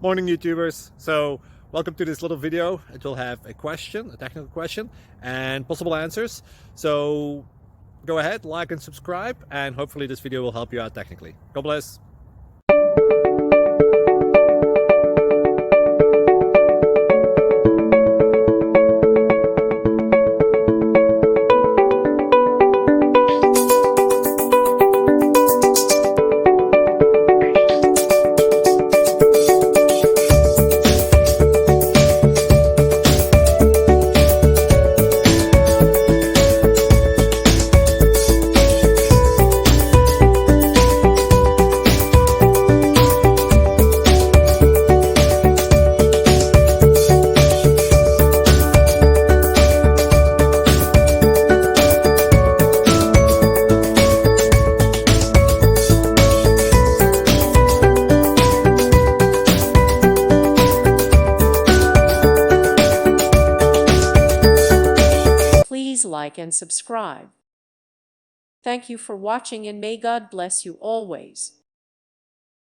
Morning YouTubers. So welcome to this little video. It will have a question, a technical question, and possible answers. So go ahead, like and subscribe, and hopefully this video will help you out technically. God bless. Please like and subscribe. Thank you for watching and may God bless you always.